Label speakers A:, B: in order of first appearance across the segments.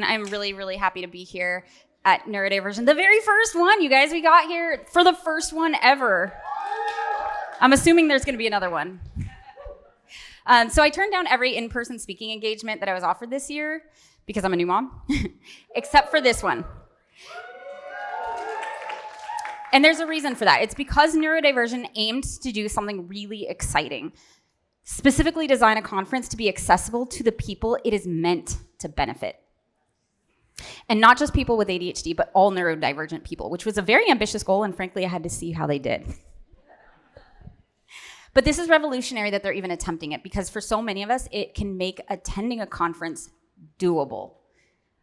A: I'm really, really happy to be here at NeuroDiversion. The very first one, you guys, we got here for the first one ever. I'm assuming there's going to be another one. So I turned down every in-person speaking engagement that I was offered this year because I'm a new mom, except for this one. And there's a reason for that. It's because NeuroDiversion aimed to do something really exciting, specifically design a conference to be accessible to the people it is meant to benefit. And not just people with ADHD, but all neurodivergent people, which was a very ambitious goal, and frankly, I had to see how they did. But this is revolutionary that they're even attempting it, because for so many of us, it can make attending a conference doable.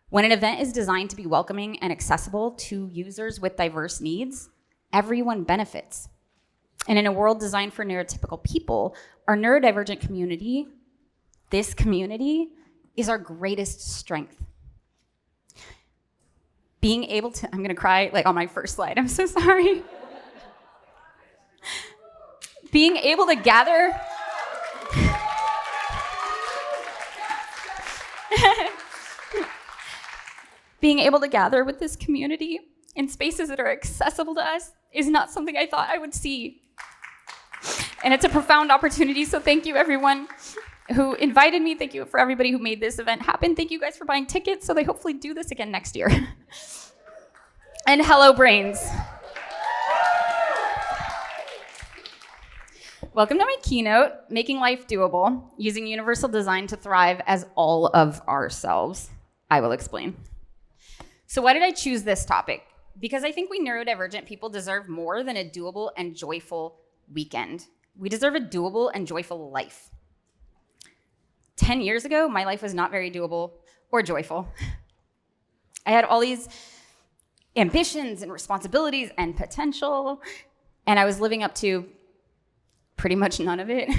A: When an event is designed to be welcoming and accessible to users with diverse needs, everyone benefits. And in a world designed for neurotypical people, our neurodivergent community, this community, is our greatest strength. Being able to, I'm gonna cry like on my first slide, I'm so sorry. Being able to gather, being able to gather with this community in spaces that are accessible to us is not something I thought I would see. And it's a profound opportunity, so thank you everyone who invited me. Thank you for everybody who made this event happen. Thank you guys for buying tickets so they hopefully do this again next year. And hello, brains. Welcome to my keynote, Making Life Doable, Using Universal Design to Thrive as All of Ourselves. I will explain. So why did I choose this topic? Because I think we neurodivergent people deserve more than a doable and joyful weekend. We deserve a doable and joyful life. 10 years ago, my life was not very doable or joyful. I had all these ambitions and responsibilities and potential, and I was living up to pretty much none of it.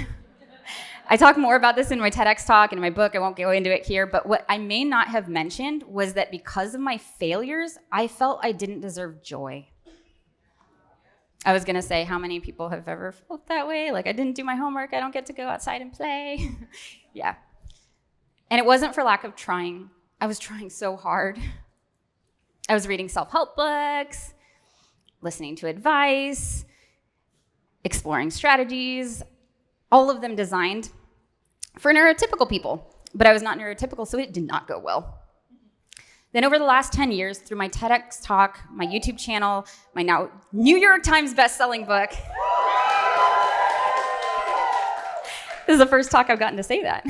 A: I talk more about this in my TEDx talk and in my book. I won't go into it here, but what I may not have mentioned was that because of my failures, I felt I didn't deserve joy. I was gonna say, how many people have ever felt that way? Like, I didn't do my homework, I don't get to go outside and play. Yeah. And it wasn't for lack of trying. I was trying so hard. I was reading self-help books, listening to advice, exploring strategies, all of them designed for neurotypical people. But I was not neurotypical, so it did not go well. Then over the last 10 years, through my TEDx talk, my YouTube channel, my now New York Times best-selling book, this is the first talk I've gotten to say that.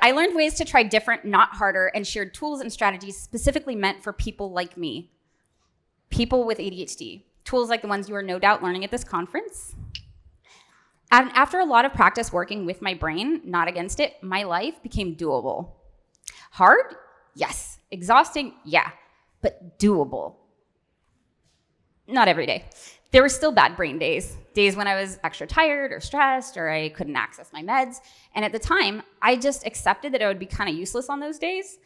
A: I learned ways to try different, not harder, and shared tools and strategies specifically meant for people like me, people with ADHD. Tools like the ones you are no doubt learning at this conference. And after a lot of practice working with my brain, not against it, my life became doable. Hard? Yes. Exhausting? Yeah. But doable. Not every day. There were still bad brain days when I was extra tired or stressed or I couldn't access my meds. And at the time, I just accepted that I would be kind of useless on those days.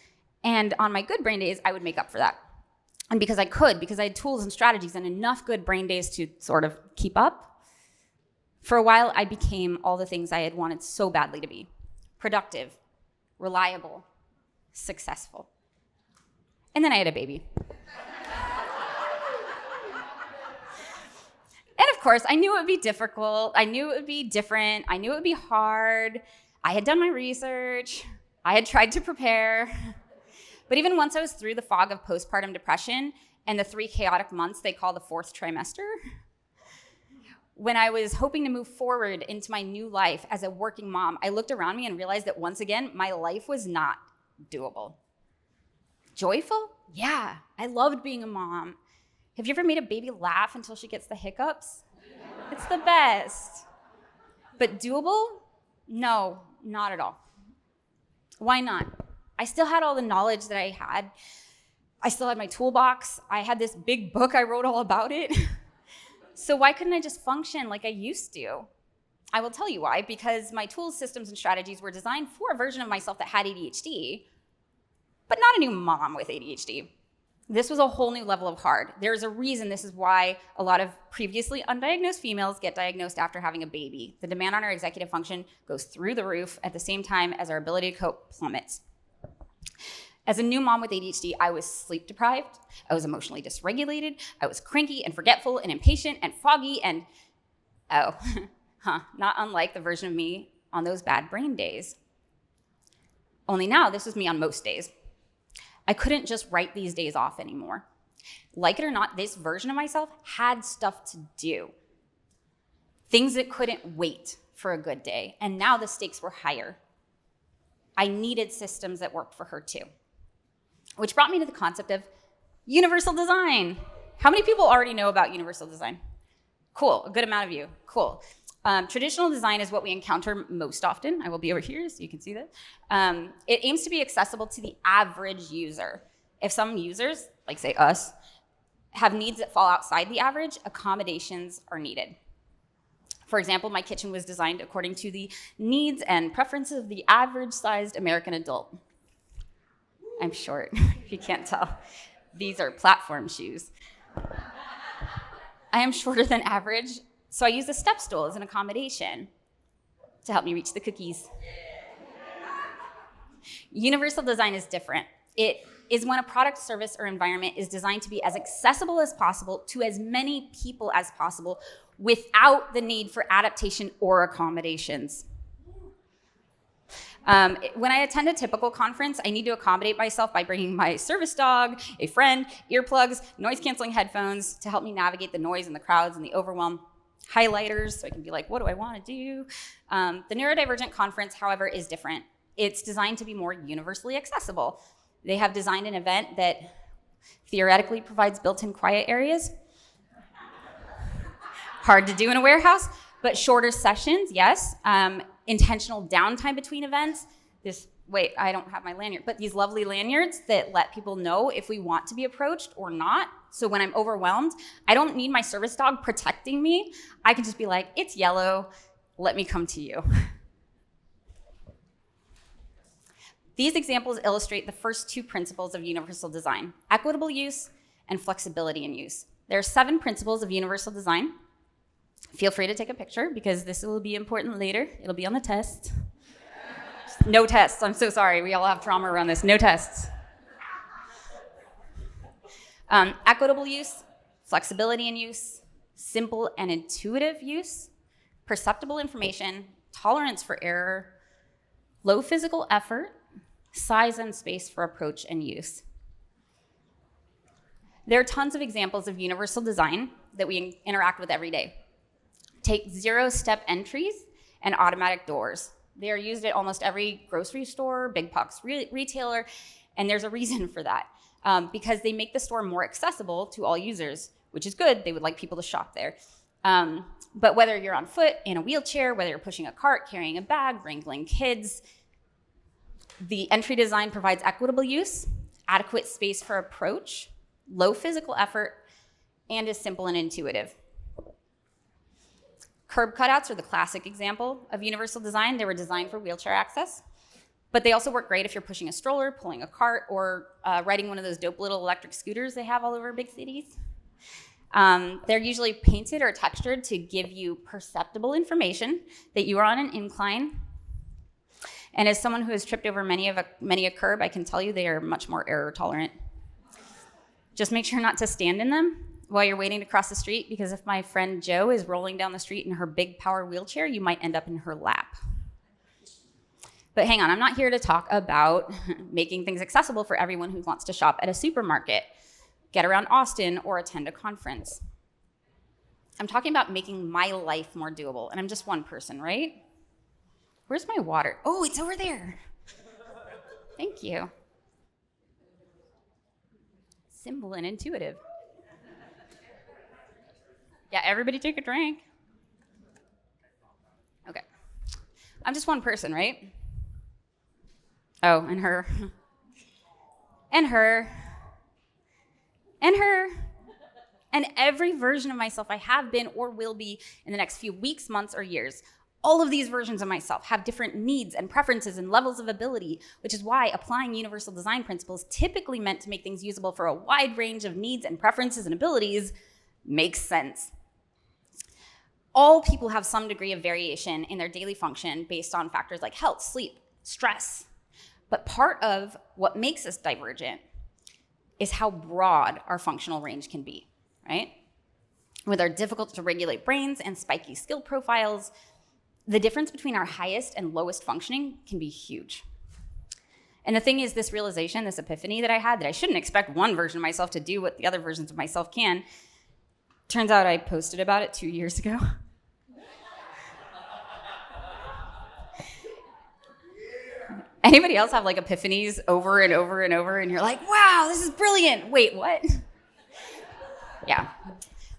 A: And on my good brain days, I would make up for that. And because I had tools and strategies and enough good brain days to sort of keep up, for a while, I became all the things I had wanted so badly to be. Productive, reliable, successful. And then I had a baby. And of course, I knew it would be difficult. I knew it would be different. I knew it would be hard. I had done my research. I had tried to prepare. But even once I was through the fog of postpartum depression and the 3 chaotic months they call the 4th trimester, when I was hoping to move forward into my new life as a working mom, I looked around me and realized that once again, my life was not doable. Joyful? Yeah, I loved being a mom. Have you ever made a baby laugh until she gets the hiccups? It's the best. But doable? No, not at all. Why not? I still had all the knowledge that I had. I still had my toolbox. I had this big book I wrote all about it. So why couldn't I just function like I used to? I will tell you why, because my tools, systems, and strategies were designed for a version of myself that had ADHD, but not a new mom with ADHD. This was a whole new level of hard. There's a reason this is why a lot of previously undiagnosed females get diagnosed after having a baby. The demand on our executive function goes through the roof at the same time as our ability to cope plummets. As a new mom with ADHD, I was sleep deprived, I was emotionally dysregulated, I was cranky and forgetful and impatient and foggy and, not unlike the version of me on those bad brain days. Only now, this was me on most days. I couldn't just write these days off anymore. Like it or not, this version of myself had stuff to do. Things that couldn't wait for a good day, and now the stakes were higher. I needed systems that worked for her too. Which brought me to the concept of universal design. How many people already know about universal design? Cool, a good amount of you, cool. Traditional design is what we encounter most often. I will be over here so you can see that. It aims to be accessible to the average user. If some users, like say us, have needs that fall outside the average, accommodations are needed. For example, my kitchen was designed according to the needs and preferences of the average-sized American adult. I'm short, if you can't tell. These are platform shoes. I am shorter than average, so I use a step stool as an accommodation to help me reach the cookies. Universal design is different. It is when a product, service, or environment is designed to be as accessible as possible to as many people as possible without the need for adaptation or accommodations. When I attend a typical conference, I need to accommodate myself by bringing my service dog, a friend, earplugs, noise-canceling headphones to help me navigate the noise and the crowds and the overwhelm, highlighters so I can be like, what do I want to do? The Neurodivergent conference, however, is different. It's designed to be more universally accessible. They have designed an event that theoretically provides built-in quiet areas. Hard to do in a warehouse, but shorter sessions, yes. Intentional downtime between events. Wait, I don't have my lanyard, but these lovely lanyards that let people know if we want to be approached or not. So when I'm overwhelmed, I don't need my service dog protecting me. I can just be like, it's yellow, let me come to you. These examples illustrate the first two principles of universal design, equitable use and flexibility in use. There are 7 principles of universal design. Feel free to take a picture because this will be important later. It'll be on the test. No tests, I'm so sorry. We all have trauma around this. No tests. Equitable use, flexibility in use, simple and intuitive use, perceptible information, tolerance for error, low physical effort, size and space for approach and use. There are tons of examples of universal design that we interact with every day. Take 0-step entries and automatic doors. They are used at almost every grocery store, big box retailer, and there's a reason for that. Because they make the store more accessible to all users, which is good. They would like people to shop there. But whether you're on foot, in a wheelchair, whether you're pushing a cart, carrying a bag, wrangling kids, the entry design provides equitable use, adequate space for approach, low physical effort, and is simple and intuitive. Curb cutouts are the classic example of universal design. They were designed for wheelchair access, but they also work great if you're pushing a stroller, pulling a cart, or riding one of those dope little electric scooters they have all over big cities. They're usually painted or textured to give you perceptible information that you are on an incline. And as someone who has tripped over many a curb, I can tell you they are much more error tolerant. Just make sure not to stand in them while you're waiting to cross the street, because if my friend Jo is rolling down the street in her big power wheelchair, you might end up in her lap. But hang on, I'm not here to talk about making things accessible for everyone who wants to shop at a supermarket, get around Austin, or attend a conference. I'm talking about making my life more doable, and I'm just one person, right? Where's my water? Oh, it's over there. Thank you. Simple and intuitive. Yeah, everybody take a drink. Okay. I'm just one person, right? Oh, and her. And her. And her. And every version of myself I have been or will be in the next few weeks, months, or years. All of these versions of myself have different needs and preferences and levels of ability, which is why applying universal design principles typically meant to make things usable for a wide range of needs and preferences and abilities makes sense. All people have some degree of variation in their daily function based on factors like health, sleep, stress. But part of what makes us divergent is how broad our functional range can be, right? With our difficult to regulate brains and spiky skill profiles, the difference between our highest and lowest functioning can be huge. And the thing is, this realization, this epiphany that I had, that I shouldn't expect one version of myself to do what the other versions of myself can, turns out I posted about it 2 years ago. Anybody else have like epiphanies over and over and over, and you're like, wow, this is brilliant. Wait, what? Yeah.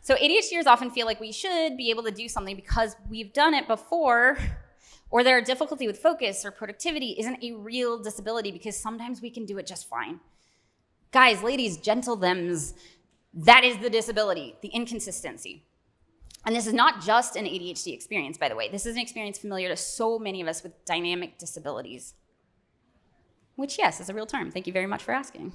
A: So ADHDers often feel like we should be able to do something because we've done it before, or their difficulty with focus or productivity isn't a real disability because sometimes we can do it just fine. Guys, ladies, gentle thems, that is the disability, the inconsistency. And this is not just an ADHD experience, by the way. This is an experience familiar to so many of us with dynamic disabilities. Which, yes, is a real term. Thank you very much for asking.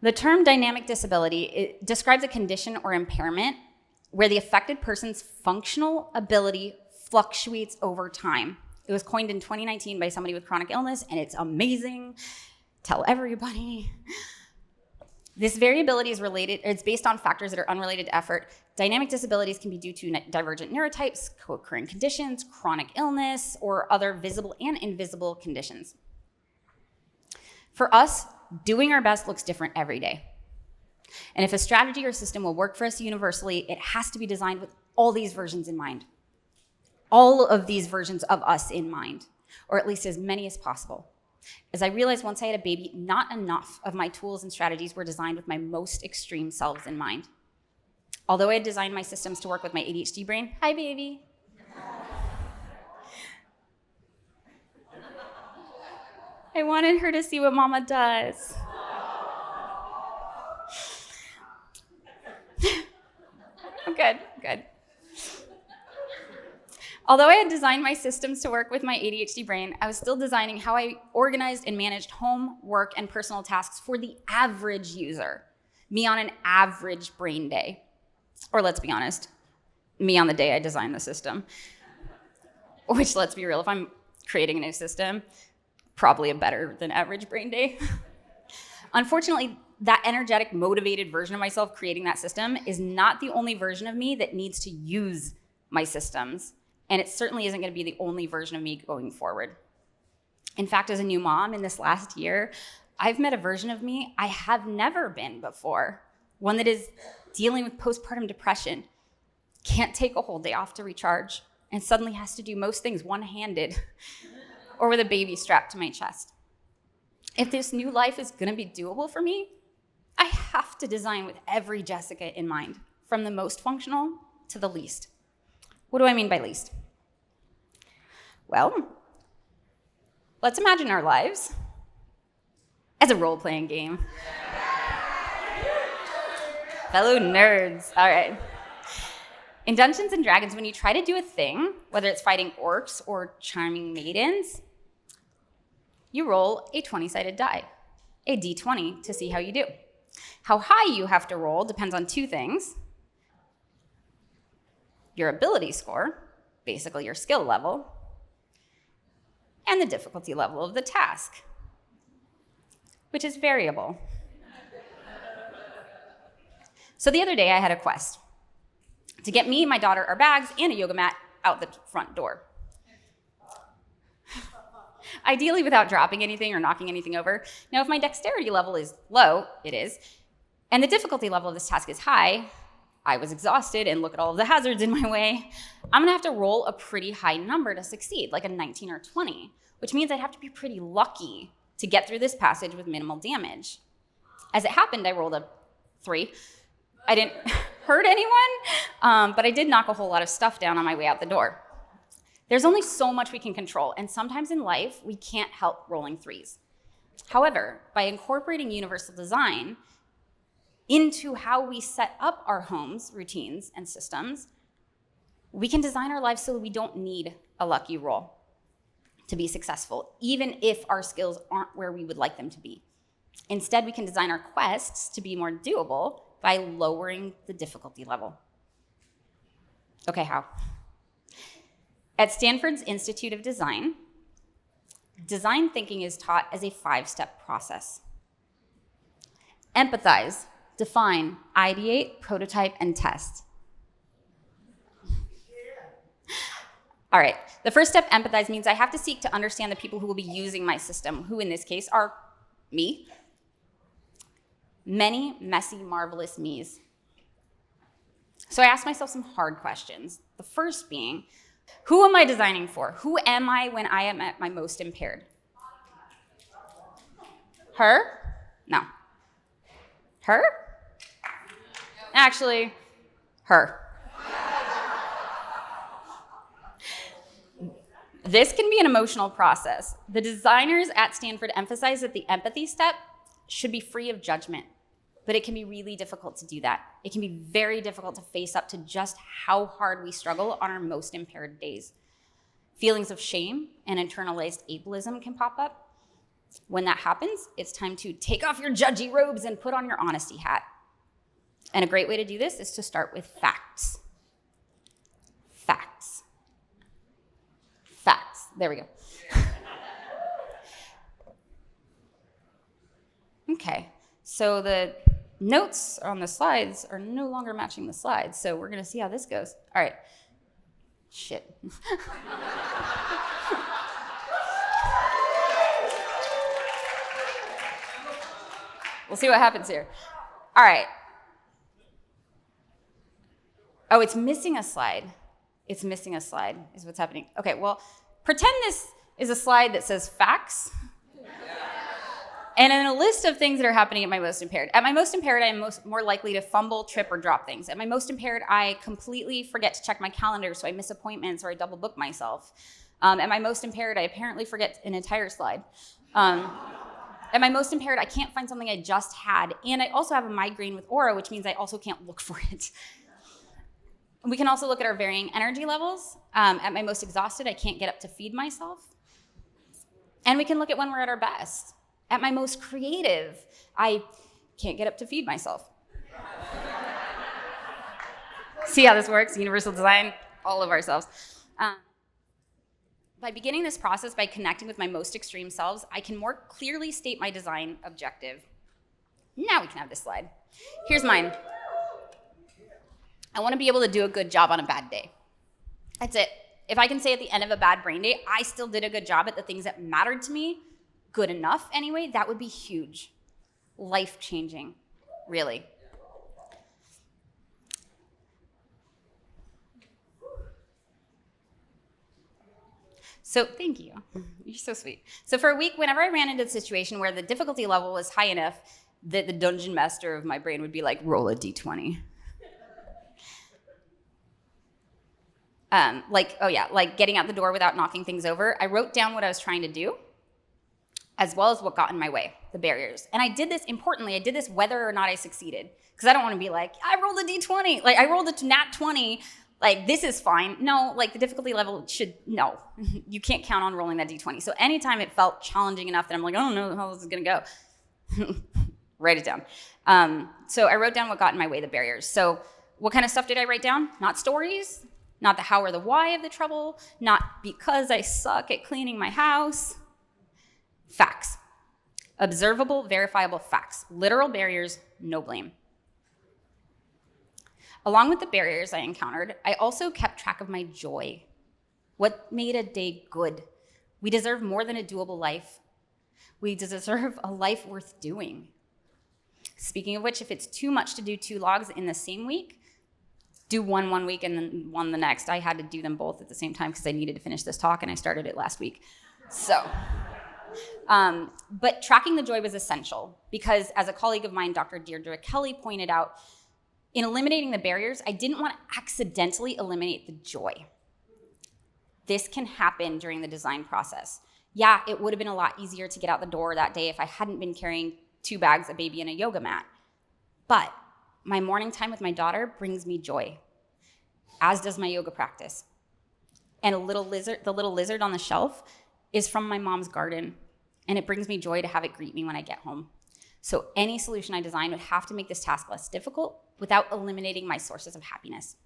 A: The term dynamic disability, it describes a condition or impairment where the affected person's functional ability fluctuates over time. It was coined in 2019 by somebody with chronic illness, and it's amazing. Tell everybody. This variability is related, it's based on factors that are unrelated to effort. Dynamic disabilities can be due to divergent neurotypes, co-occurring conditions, chronic illness, or other visible and invisible conditions. For us, doing our best looks different every day. And if a strategy or system will work for us universally, it has to be designed with all these versions in mind. All of these versions of us in mind, or at least as many as possible. As I realized once I had a baby, not enough of my tools and strategies were designed with my most extreme selves in mind. Although I had designed my systems to work with my ADHD brain, hi baby. I wanted her to see what mama does. Good. Although I had designed my systems to work with my ADHD brain, I was still designing how I organized and managed home, work, and personal tasks for the average user, me on an average brain day. Or let's be honest, me on the day I designed the system. Which, let's be real, if I'm creating a new system, probably a better than average brain day. Unfortunately, that energetic, motivated version of myself creating that system is not the only version of me that needs to use my systems. And it certainly isn't going to be the only version of me going forward. In fact, as a new mom in this last year, I've met a version of me I have never been before. One that is dealing with postpartum depression, can't take a whole day off to recharge, and suddenly has to do most things one-handed or with a baby strapped to my chest. If this new life is going to be doable for me, I have to design with every Jessica in mind, from the most functional to the least. What do I mean by least? Well, let's imagine our lives as a role-playing game. Fellow nerds, all right. In Dungeons & Dragons, when you try to do a thing, whether it's fighting orcs or charming maidens, you roll a 20-sided die, a d20, to see how you do. How high you have to roll depends on two things: your ability score, basically your skill level, and the difficulty level of the task, which is variable. So the other day I had a quest to get me, my daughter, our bags, and a yoga mat out the front door. Ideally without dropping anything or knocking anything over. Now, if my dexterity level is low, it is, and the difficulty level of this task is high, I was exhausted and look at all of the hazards in my way, I'm gonna have to roll a pretty high number to succeed, like a 19 or 20, which means I'd have to be pretty lucky to get through this passage with minimal damage. As it happened, I rolled a 3. I didn't hurt anyone, but I did knock a whole lot of stuff down on my way out the door. There's only so much we can control, and sometimes in life, we can't help rolling 3s. However, by incorporating universal design into how we set up our homes, routines, and systems, we can design our lives so that we don't need a lucky roll to be successful, even if our skills aren't where we would like them to be. Instead, we can design our quests to be more doable by lowering the difficulty level. Okay, how? At Stanford's Institute of Design, Design thinking is taught as a 5-step process. Empathize, define, ideate, prototype, and test. All right, the first step, empathize, means I have to seek to understand the people who will be using my system, who in this case are me. Many messy, marvelous me's. So I asked myself some hard questions. The first being, who am I designing for? Who am I when I am at my most impaired? Her? No. Her? Actually, her. This can be an emotional process. The designers at Stanford emphasize that the empathy step should be free of judgment, but it can be really difficult to do that. It can be very difficult to face up to just how hard we struggle on our most impaired days. Feelings of shame and internalized ableism can pop up. When that happens, it's time to take off your judgy robes and put on your honesty hat. And a great way to do this is to start with facts. Facts. Facts. There we go. Okay, so the notes on the slides are no longer matching the slides, so we're gonna see how this goes. All right. Shit. We'll see what happens here. All right. Oh, it's missing a slide. It's missing a slide is what's happening. Okay, well, pretend this is a slide that says facts. And in a list of things that are happening at my most impaired. At my most impaired, I am more likely to fumble, trip, or drop things. At my most impaired, I completely forget to check my calendar, so I miss appointments or I double book myself. At my most impaired, I apparently forget an entire slide. At my most impaired, I can't find something I just had. And I also have a migraine with aura, which means I also can't look for it. We can also look at our varying energy levels. At my most exhausted, I can't get up to feed myself. And we can look at when we're at our best. At my most creative, I can't get up to feed myself. See how this works? Universal design, all of ourselves. By beginning this process by connecting with my most extreme selves, I can more clearly state my design objective. Now we can have this slide. Here's mine. I want to be able to do a good job on a bad day. That's it. If I can say at the end of a bad brain day, I still did a good job at the things that mattered to me, good enough anyway, that would be huge. Life-changing, really. So thank you. You're so sweet. So for a week, whenever I ran into a situation where the difficulty level was high enough that the dungeon master of my brain would be like, roll a d20. Like getting out the door without knocking things over. I wrote down what I was trying to do, as well as what got in my way, the barriers. And I did this whether or not I succeeded. Because I don't want to be like, I rolled a d20. Like, I rolled a nat 20. Like, this is fine. No, like, the difficulty level no. You can't count on rolling that d20. So anytime it felt challenging enough that I'm like, I don't know how this is going to go, write it down. So I wrote down what got in my way, the barriers. So what kind of stuff did I write down? Not stories, not the how or the why of the trouble, not because I suck at cleaning my house. Facts. Observable, verifiable facts. Literal barriers, no blame. Along with the barriers I encountered, I also kept track of my joy. What made a day good? We deserve more than a doable life. We deserve a life worth doing. Speaking of which, if it's too much to do 2 logs in the same week, do one week and then one the next. I had to do them both at the same time because I needed to finish this talk and I started it last week. So, but tracking the joy was essential because as a colleague of mine, Dr. Deirdre Kelly, pointed out, in eliminating the barriers, I didn't want to accidentally eliminate the joy. This can happen during the design process. Yeah, it would have been a lot easier to get out the door that day if I hadn't been carrying 2 bags, a baby, and a yoga mat. But my morning time with my daughter brings me joy, as does my yoga practice. And the little lizard on the shelf is from my mom's garden, and it brings me joy to have it greet me when I get home. So any solution I design would have to make this task less difficult without eliminating my sources of happiness.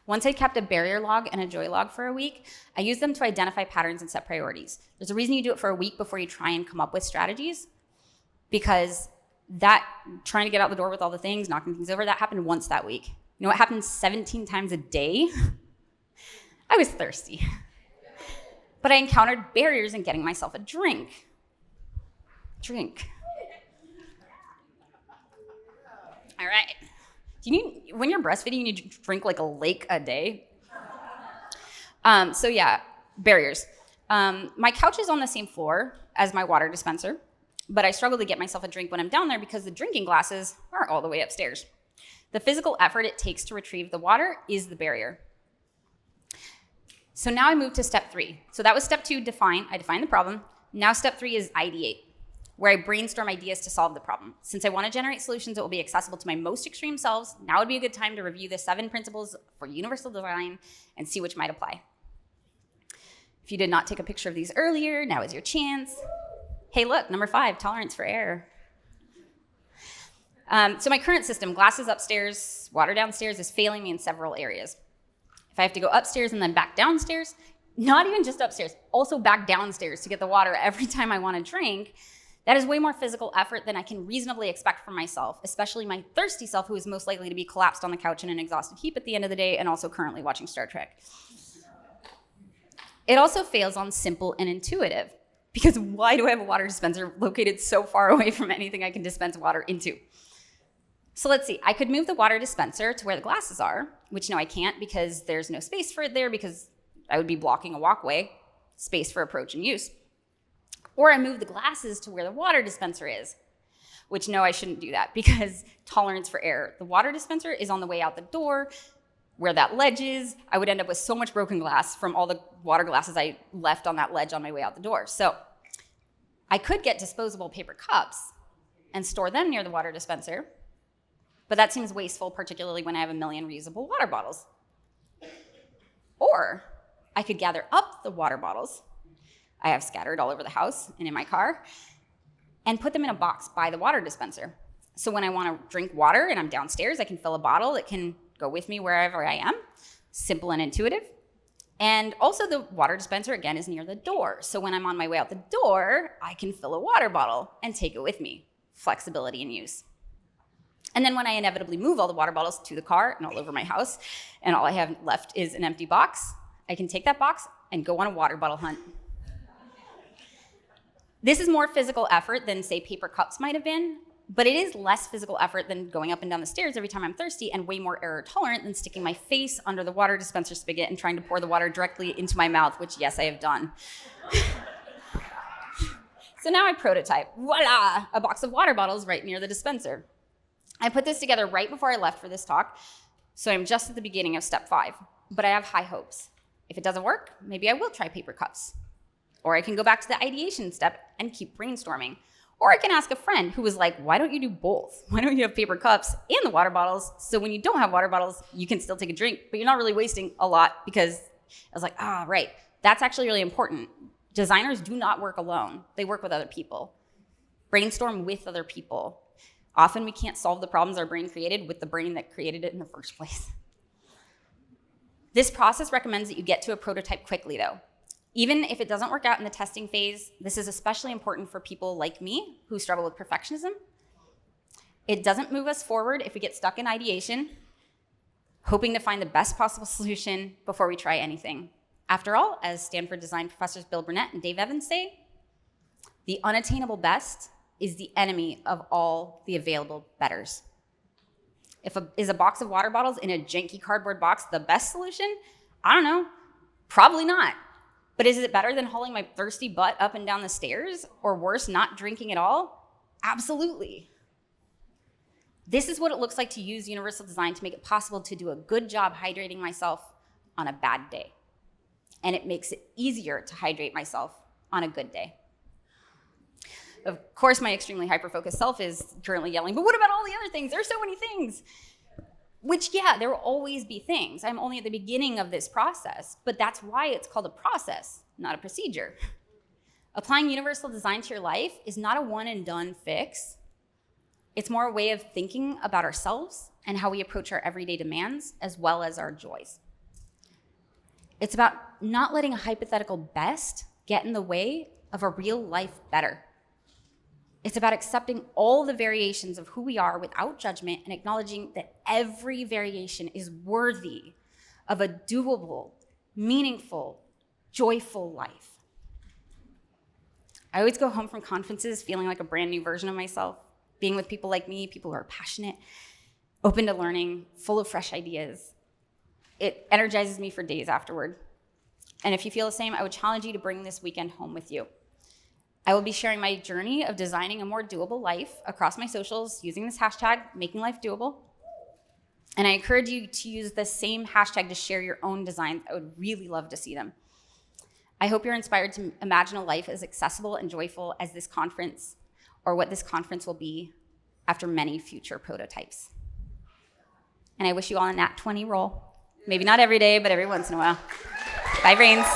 A: Once I kept a barrier log and a joy log for a week, I used them to identify patterns and set priorities. There's a reason you do it for a week before you try and come up with strategies, because that trying to get out the door with all the things, knocking things over, that happened once that week. You know what happened 17 times a day? I was thirsty. But I encountered barriers in getting myself a drink. All right. When you're breastfeeding, you need to drink like a lake a day. So yeah, barriers. My couch is on the same floor as my water dispenser, but I struggle to get myself a drink when I'm down there because the drinking glasses are all the way upstairs. The physical effort it takes to retrieve the water is the barrier. So now I move to step 3. So that was step 2, define. I define the problem. Now step 3 is ideate, where I brainstorm ideas to solve the problem. Since I want to generate solutions that will be accessible to my most extreme selves, now would be a good time to review the 7 principles for universal design and see which might apply. If you did not take a picture of these earlier, now is your chance. Hey, look, number 5, tolerance for error. So my current system, glasses upstairs, water downstairs, is failing me in several areas. If I have to go upstairs and then back downstairs, not even just upstairs, also back downstairs to get the water every time I want to drink, that is way more physical effort than I can reasonably expect from myself, especially my thirsty self, who is most likely to be collapsed on the couch in an exhausted heap at the end of the day and also currently watching Star Trek. It also fails on simple and intuitive, because why do I have a water dispenser located so far away from anything I can dispense water into? So let's see, I could move the water dispenser to where the glasses are, which no, I can't because there's no space for it there because I would be blocking a walkway, space for approach and use. Or I move the glasses to where the water dispenser is, which no, I shouldn't do that because tolerance for error. The water dispenser is on the way out the door where that ledge is. I would end up with so much broken glass from all the water glasses I left on that ledge on my way out the door. So I could get disposable paper cups and store them near the water dispenser, but that seems wasteful, particularly when I have a million reusable water bottles. Or I could gather up the water bottles I have scattered all over the house and in my car and put them in a box by the water dispenser. So when I want to drink water and I'm downstairs, I can fill a bottle. It can go with me wherever I am. Simple and intuitive. And also the water dispenser, again, is near the door. So when I'm on my way out the door, I can fill a water bottle and take it with me. Flexibility in use. And then when I inevitably move all the water bottles to the car and all over my house, and all I have left is an empty box, I can take that box and go on a water bottle hunt. This is more physical effort than, say, paper cups might have been, but it is less physical effort than going up and down the stairs every time I'm thirsty, and way more error tolerant than sticking my face under the water dispenser spigot and trying to pour the water directly into my mouth, which, yes, I have done. So now I prototype. Voila! A box of water bottles right near the dispenser. I put this together right before I left for this talk, so I'm just at the beginning of step 5, but I have high hopes. If it doesn't work, maybe I will try paper cups. Or I can go back to the ideation step and keep brainstorming. Or I can ask a friend who was like, why don't you do both? Why don't you have paper cups and the water bottles? So when you don't have water bottles, you can still take a drink, but you're not really wasting a lot, because I was like, right. That's actually really important. Designers do not work alone. They work with other people. Brainstorm with other people. Often we can't solve the problems our brain created with the brain that created it in the first place. This process recommends that you get to a prototype quickly, though. Even if it doesn't work out in the testing phase, this is especially important for people like me who struggle with perfectionism. It doesn't move us forward if we get stuck in ideation, hoping to find the best possible solution before we try anything. After all, as Stanford design professors Bill Burnett and Dave Evans say, the unattainable best is the enemy of all the available betters. Is a box of water bottles in a janky cardboard box the best solution? I don't know. Probably not. But is it better than hauling my thirsty butt up and down the stairs? Or worse, not drinking at all? Absolutely. This is what it looks like to use universal design to make it possible to do a good job hydrating myself on a bad day. And it makes it easier to hydrate myself on a good day. Of course, my extremely hyper-focused self is currently yelling, but what about all the other things? There's so many things. Which, yeah, there will always be things. I'm only at the beginning of this process, but that's why it's called a process, not a procedure. Applying universal design to your life is not a one and done fix. It's more a way of thinking about ourselves and how we approach our everyday demands as well as our joys. It's about not letting a hypothetical best get in the way of a real life better. It's about accepting all the variations of who we are without judgment and acknowledging that every variation is worthy of a doable, meaningful, joyful life. I always go home from conferences feeling like a brand new version of myself, being with people like me, people who are passionate, open to learning, full of fresh ideas. It energizes me for days afterward. And if you feel the same, I would challenge you to bring this weekend home with you. I will be sharing my journey of designing a more doable life across my socials using this hashtag, Making Life Doable. And I encourage you to use the same hashtag to share your own designs. I would really love to see them. I hope you're inspired to imagine a life as accessible and joyful as this conference, or what this conference will be after many future prototypes. And I wish you all a nat 20 roll. Maybe not every day, but every once in a while. Bye, Brains.